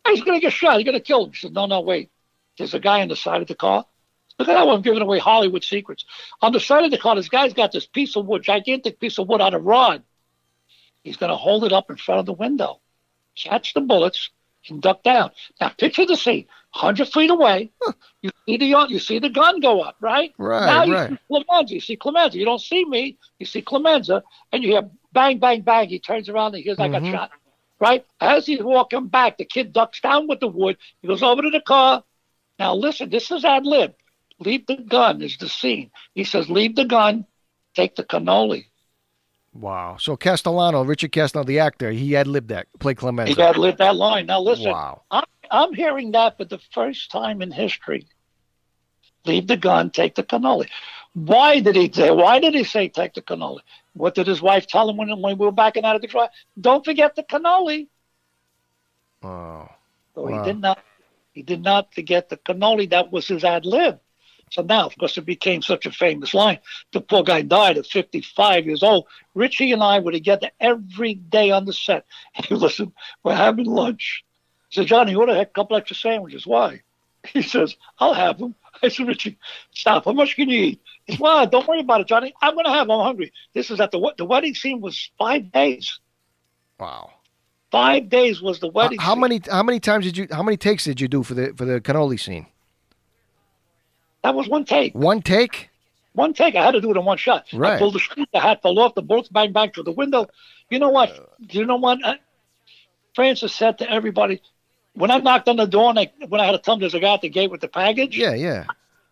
Hey, he's going to get shot. He's going to kill him. He said, no, wait. There's a guy on the side of the car. Look at that one, giving away Hollywood secrets. On the side of the car, this guy's got this piece of wood, gigantic piece of wood on a rod. He's going to hold it up in front of the window, catch the bullets, and duck down. Now, picture the scene. 100 feet away, you see the gun go up, right? Right, now right. You see Clemenza. You don't see me. You see Clemenza, and you hear bang, bang, bang. He turns around and hears I got shot, right? As he's walking back, the kid ducks down with the wood. He goes over to the car. Now, listen, this is ad lib. Leave the gun is the scene. He says, leave the gun, take the cannoli. Wow. So Richard Castellano, the actor, he ad-libbed that, play Clemenza. He ad-libbed that line. Now, listen, wow. I'm hearing that for the first time in history. Leave the gun, take the cannoli. Why did he say take the cannoli? What did his wife tell him when we were backing out of the drive? Don't forget the cannoli. Oh. So wow. He did not forget the cannoli. That was his ad-lib. So now, of course, it became such a famous line. The poor guy died at 55 years old. Richie and I were together every day on the set. Hey, listen, we're having lunch. I said, Johnny, you order a couple extra sandwiches. Why? He says, I'll have them. I said, Richie, stop. How much can you eat? He said, well, don't worry about it, Johnny. I'm going to have them. I'm hungry. This is at the wedding scene was 5 days. Wow. 5 days was the wedding scene. How many takes did you do for the cannoli scene? That was one take. One take? One take. I had to do it in one shot. Right. I pulled the screen, the hat fell off, the bullets bang bang through the window. You know what? Francis said to everybody, when I knocked on the door and when I had to tell him there's a guy at the gate with the package. Yeah.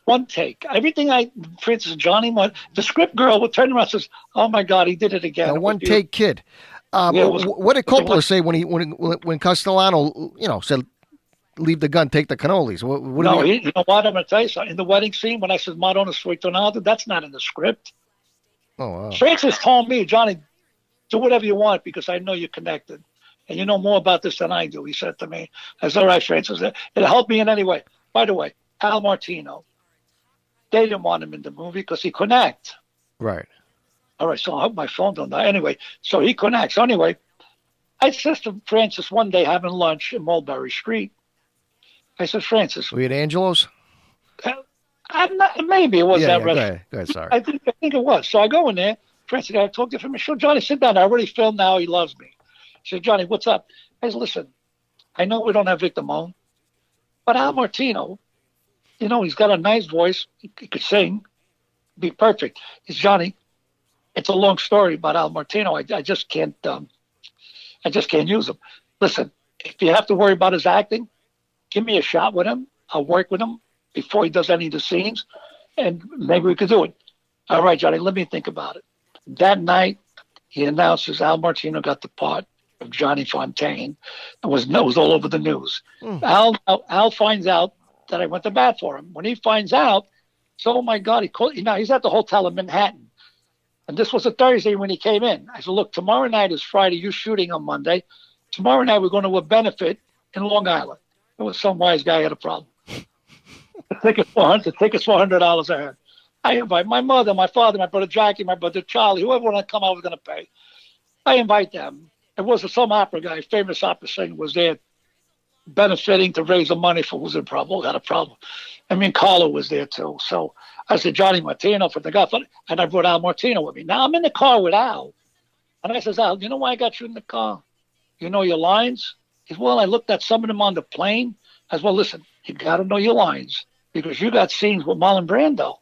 One take. Everything Francis and Johnny, the script girl would turn around and says, oh my God, he did it again. A one take kid. What did Coppola say when Castellano, said, leave the gun, take the cannolis? You know what? I'm going to tell you something. In the wedding scene, when I said Madonna Sweet Tornado, that's not in the script. Oh, wow. Francis told me, Johnny, do whatever you want because I know you're connected. And you know more about this than I do, he said to me. I said, all right, Francis, it'll help me in any way. By the way, Al Martino, they didn't want him in the movie because he couldn't act. Right. All right, so I hope my phone don't die. Anyway, so he couldn't act. So anyway, I said to Francis one day having lunch in Mulberry Street, I said, Francis. Were you at Angelo's? Maybe it was that restaurant. Go ahead, sorry. I think it was. So I go in there. Francis, I talked to him. I said, Johnny, sit down. I already filmed now. He loves me. He said, Johnny, what's up? I said, listen, I know we don't have Victor Moan, but Al Martino, he's got a nice voice. He could sing. Be perfect. He said, Johnny, it's a long story about Al Martino. I just can't use him. Listen, if you have to worry about his acting, give me a shot with him. I'll work with him before he does any of the scenes, and maybe we could do it. All right, Johnny, let me think about it. That night, he announces Al Martino got the part of Johnny Fontaine. It was all over the news. Al finds out that I went to bat for him. When he finds out, so, oh, my God, he's at the hotel in Manhattan. And this was a Thursday when he came in. I said, look, tomorrow night is Friday. You're shooting on Monday. Tomorrow night we're going to a benefit in Long Island. It was some wise guy had a problem. The ticket's $400 a head. I invite my mother, my father, my brother Jackie, my brother Charlie, whoever wanted to come, I was going to pay. I invite them. It was some opera guy, famous opera singer, was there benefiting to raise the money for who's in trouble, got a problem. I mean, Carlo was there too. So I said, Johnny Martino for the Godfather, and I brought Al Martino with me. Now I'm in the car with Al. And I says, Al, you know why I got you in the car? You know your lines? He said, well, I looked at some of them on the plane. I said, well, listen, you got to know your lines because you got scenes with Marlon Brando.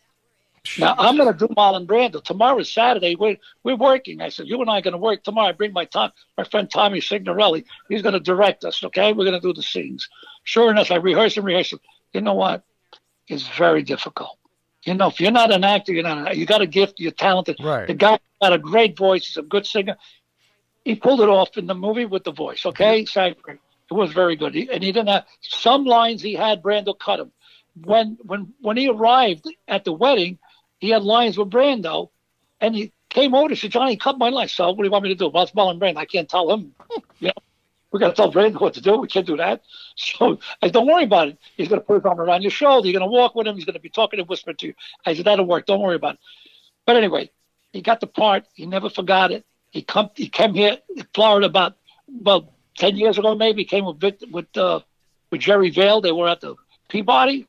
Now, I'm going to do Marlon Brando. Tomorrow is Saturday. We're working. I said, you and I are going to work tomorrow. I bring my friend Tommy Signorelli. He's going to direct us, okay? We're going to do the scenes. Sure enough, I rehearse. You know what? It's very difficult. You know, if you're not an actor, you got a gift, you're talented. Right. The guy got a great voice. He's a good singer. He pulled it off in the movie with the voice, okay? So it was very good. He didn't have some lines he had, Brando cut him. When he arrived at the wedding, he had lines with Brando, and he came over and said, Johnny, cut my line. So what do you want me to do? Well, it's Marlon Brando. I can't tell him. You know, we got to tell Brando what to do. We can't do that. So I said, don't worry about it. He's going to put his arm around your shoulder. You're going to walk with him. He's going to be talking and whispering to you. I said, that'll work. Don't worry about it. But anyway, he got the part. He never forgot it. He came here in Florida about 10 years ago, maybe. He came with Jerry Vale. They were at the Peabody.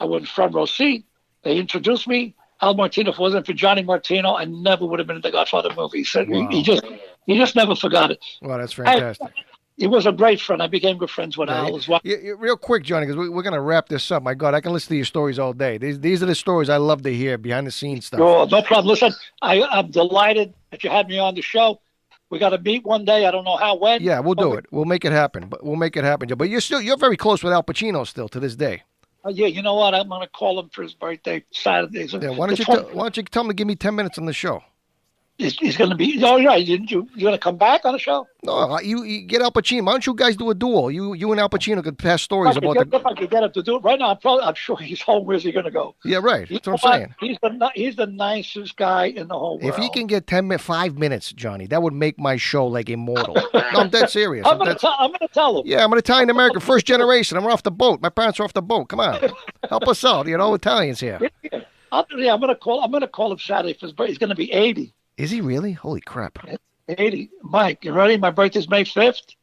I went front row seat. They introduced me. Al Martino, if it wasn't for Johnny Martino, I never would have been in the Godfather movie. So wow. he just never forgot it. Wow, that's fantastic. He was a great friend. I became good friends with Al as well. Real quick, Johnny, because we're going to wrap this up. My God, I can listen to your stories all day. These are the stories I love to hear, behind-the-scenes stuff. Oh, no problem. Listen, I'm delighted that you had me on the show. We got to meet one day. I don't know how, when. Yeah, we'll do it. We'll make it happen. But But you're very close with Al Pacino still to this day. Yeah, you know what? I'm going to call him for his birthday Saturday. Yeah, why don't you tell him to give me 10 minutes on the show? He's going to be. Oh, right. Didn't you? You going to come back on the show? No, you get Al Pacino. Why don't you guys do a duel? You and Al Pacino could pass stories about If I could get him to do it right now, I'm sure he's home. Where's he going to go? Yeah, right. That's what I'm saying. He's the nicest guy in the whole world. If he can get 5 minutes, Johnny, that would make my show like immortal. No, I'm dead serious. I'm going to tell him. Yeah, I'm an Italian American, first generation. I'm off the boat. My parents are off the boat. Come on, help us out. You know, Italians here. Yeah, I'm going to call him Saturday for his birthday. He's going to be 80. Is he really? Holy crap. 80. Mike, you ready? My birthday's May 5th.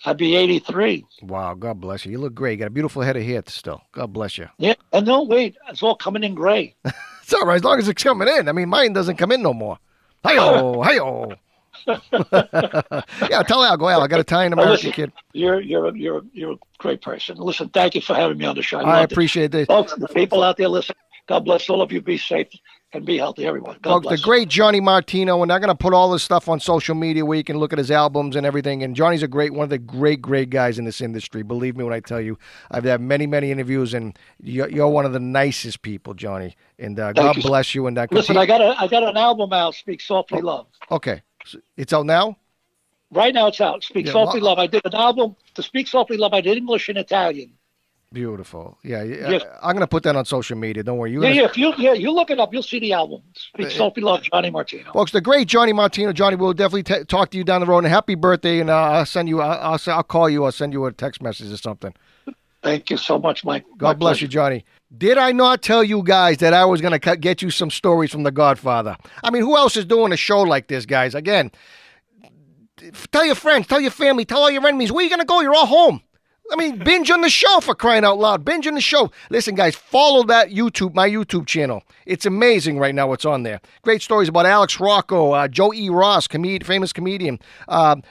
I'd be 83. Wow, God bless you. You look great. You got a beautiful head of hair still. God bless you. Yeah, and no, wait. It's all coming in gray. It's all right, as long as it's coming in. I mean, mine doesn't come in no more. Hi-yo, hi-yo. Yeah, tell Al, go Al. I got Italian American kid. You're a great person. Listen, thank you for having me on the show. I appreciate it. Folks, the people out there, listen, God bless all of you. Be safe and be healthy, everyone. God bless. The great Johnny Martino, and I'm going to put all this stuff on social media where you can look at his albums and everything. And Johnny's one of the great guys in this industry. Believe me when I tell you, I've had many interviews, and you're one of the nicest people, Johnny. And God bless you. And listen, I got an album out, Speak Softly Love. Okay, so it's out now. Right now, it's out. Speak Softly Love. I did an album to Speak Softly Love. I did English and Italian. Beautiful. Yeah, I'm going to put that on social media. Don't worry. If you look it up, you'll see the album. Speak Softly Love, Johnny Martino. Folks, the great Johnny Martino. Johnny, we'll definitely talk to you down the road. And happy birthday, and I'll send you. I'll call you. I'll send you a text message or something. Thank you so much, Mike. God bless you, Johnny. Did I not tell you guys that I was going to get you some stories from The Godfather? I mean, who else is doing a show like this, guys? Again, tell your friends, tell your family, tell all your enemies. Where are you going to go? You're all home. I mean, binge on the show, for crying out loud. Binge on the show. Listen, guys, follow that my YouTube channel. It's amazing right now what's on there. Great stories about Alex Rocco, Joe E. Ross, famous comedian.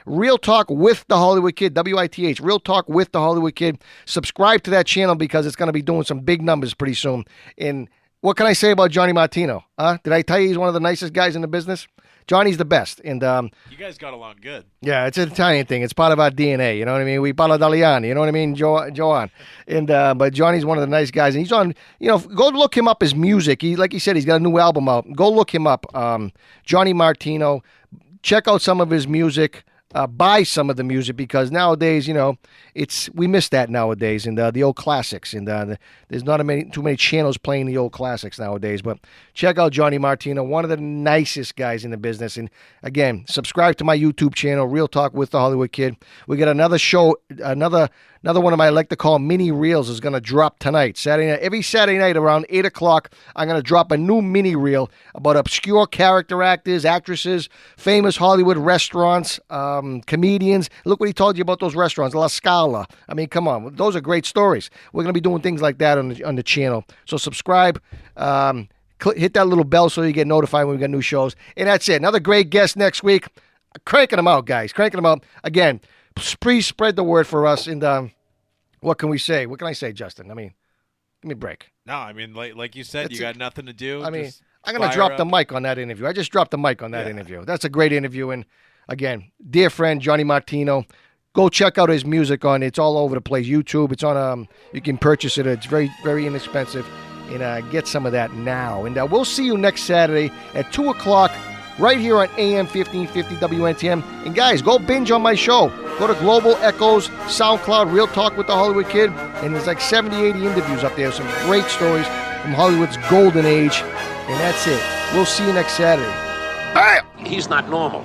Real Talk with the Hollywood Kid, WITH. Real Talk with the Hollywood Kid. Subscribe to that channel because it's going to be doing some big numbers pretty soon. And what can I say about Johnny Martino? Did I tell you he's one of the nicest guys in the business? Johnny's the best. And you guys got along good. Yeah, it's an Italian thing. It's part of our DNA. You know what I mean? We parla italiano. You know what I mean, Joan? And but Johnny's one of the nice guys, and he's on. You know, go look him up. His music. Like he said, he's got a new album out. Go look him up. Johnny Martino. Check out some of his music. Buy some of the music because nowadays, you know, we miss that nowadays, and the old classics, and there's not too many channels playing the old classics nowadays. But check out Johnny Martino, one of the nicest guys in the business. And again, subscribe to my YouTube channel, Real Talk with the Hollywood Kid. We got another show, another one of my, I like to call mini reels, is going to drop tonight, Saturday night. Every Saturday night around 8 o'clock, I'm going to drop a new mini reel about obscure character actors, actresses, famous Hollywood restaurants, comedians. Look what he told you about those restaurants, La Scala. I mean, come on. Those are great stories. We're going to be doing things like that on the channel. So subscribe. Hit that little bell so you get notified when we got new shows. And that's it. Another great guest next week. Cranking them out, guys. Cranking them out. Again, please spread the word for us. And what can we say? What can I say, Justin? I mean, Give me a break. No, I mean, like you said, you got nothing to do. I mean, just I'm going to fire drop the up. mic on that interview. I just dropped the mic on that interview. That's a great interview. And again, dear friend Johnny Martino, go check out his music it's all over the place. YouTube. It's on, you can purchase it. It's very, very inexpensive. And get some of that now. And we'll see you next Saturday at 2 o'clock right here on AM 1550 WNTM. And guys, go binge on my show. Go to Global Echoes, SoundCloud, Real Talk with the Hollywood Kid. And there's like 70, 80 interviews up there. Some great stories from Hollywood's golden age. And that's it. We'll see you next Saturday. He's not normal.